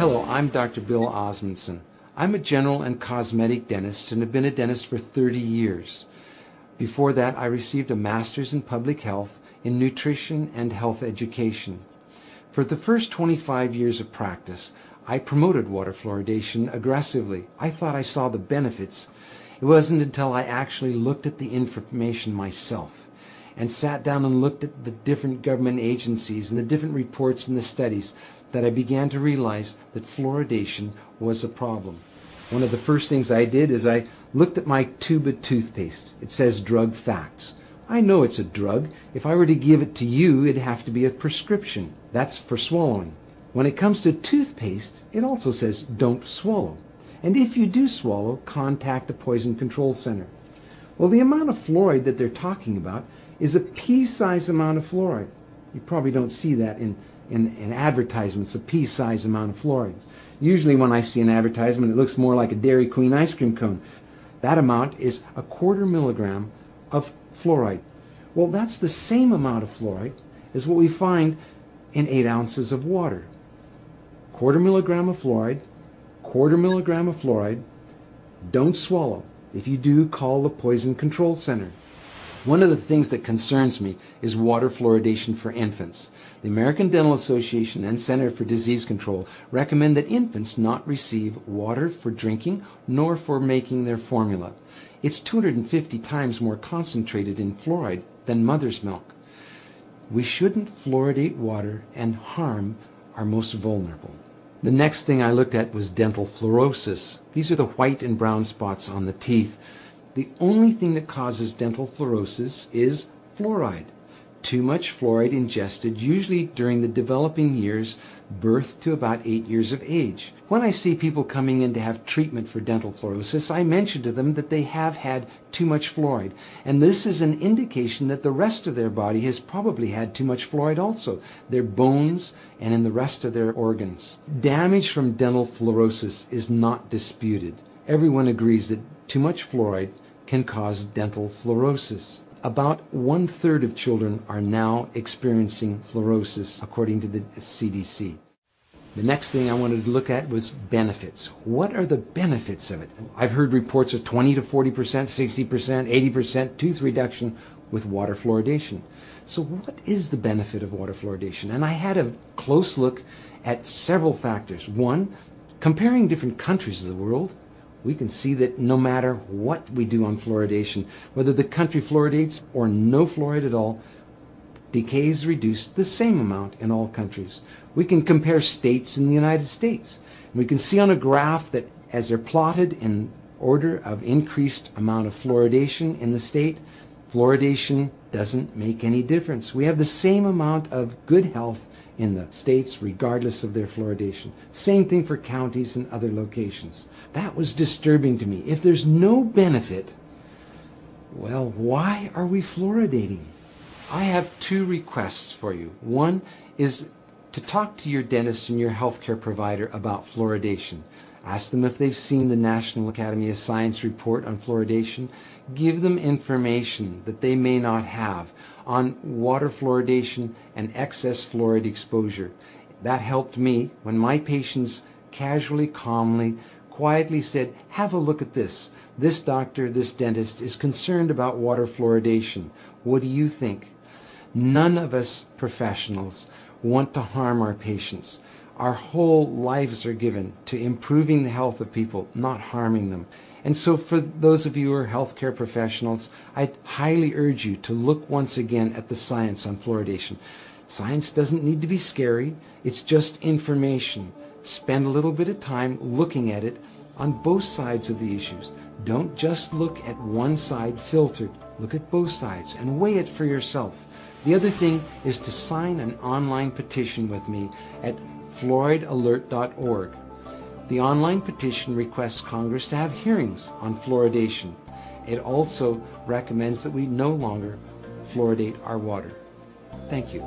Hello, I'm Dr. Bill Osmundson. I'm a general and cosmetic dentist and have been a dentist for 30 years. Before that, I received a master's in public health in nutrition and health education. For the first 25 years of practice, I promoted water fluoridation aggressively. I thought I saw the benefits. It wasn't until I actually looked at the information myself and sat down and looked at the different government agencies and the different reports and the studies that I began to realize that fluoridation was a problem. One of the first things I did is I looked at my tube of toothpaste. It says drug facts. I know it's a drug. If I were to give it to you, it'd have to be a prescription. That's for swallowing. When it comes to toothpaste, it also says don't swallow. And if you do swallow, contact a poison control center. Well, the amount of fluoride that they're talking about is a pea-sized amount of fluoride. You probably don't see that in advertisements, a pea-sized amount of fluoride. Usually when I see an advertisement, it looks more like a Dairy Queen ice cream cone. That amount is a 1/4 milligram of fluoride. Well, that's the same amount of fluoride as what we find in 8 ounces of water. 1/4 milligram of fluoride, 1/4 milligram of fluoride. Don't swallow. If you do, call the Poison Control Center. One of the things that concerns me is water fluoridation for infants. The American Dental Association and Center for Disease Control recommend that infants not receive water for drinking nor for making their formula. It's 250 times more concentrated in fluoride than mother's milk. We shouldn't fluoridate water and harm our most vulnerable. The next thing I looked at was dental fluorosis. These are the white and brown spots on the teeth. The only thing that causes dental fluorosis is fluoride. Too much fluoride ingested, usually during the developing years, birth to about 8 years of age. When I see people coming in to have treatment for dental fluorosis, I mention to them that they have had too much fluoride. And this is an indication that the rest of their body has probably had too much fluoride also, their bones and in the rest of their organs. Damage from dental fluorosis is not disputed. Everyone agrees that too much fluoride can cause dental fluorosis. About 1/3 of children are now experiencing fluorosis, according to the CDC. The next thing I wanted to look at was benefits. What are the benefits of it? I've heard reports of 20 to 40%, 60%, 80% tooth reduction with water fluoridation. So what is the benefit of water fluoridation? And I had a close look at several factors. One, comparing different countries of the world, we can see that no matter what we do on fluoridation, whether the country fluoridates or no fluoride at all, decay is reduced the same amount in all countries. We can compare states in the United States. And we can see on a graph that as they're plotted in order of increased amount of fluoridation in the state, fluoridation doesn't make any difference. We have the same amount of good health in the states regardless of their fluoridation. Same thing for counties and other locations. That was disturbing to me. If there's no benefit, well, why are we fluoridating? I have 2 requests for you. One is to talk to your dentist and your healthcare provider about fluoridation. Ask them if they've seen the National Academy of Science report on fluoridation. Give them information that they may not have on water fluoridation and excess fluoride exposure. That helped me when my patients casually, calmly, quietly said, have a look at this. This doctor, this dentist is concerned about water fluoridation. What do you think? None of us professionals want to harm our patients. Our whole lives are given to improving the health of people, not harming them. And so for those of you who are healthcare professionals, I highly urge you to look once again at the science on fluoridation. Science doesn't need to be scary. It's just information. Spend a little bit of time looking at it on both sides of the issues. Don't just look at one side filtered. Look at both sides and weigh it for yourself. The other thing is to sign an online petition with me at fluoridealert.org. The online petition requests Congress to have hearings on fluoridation. It also recommends that we no longer fluoridate our water. Thank you.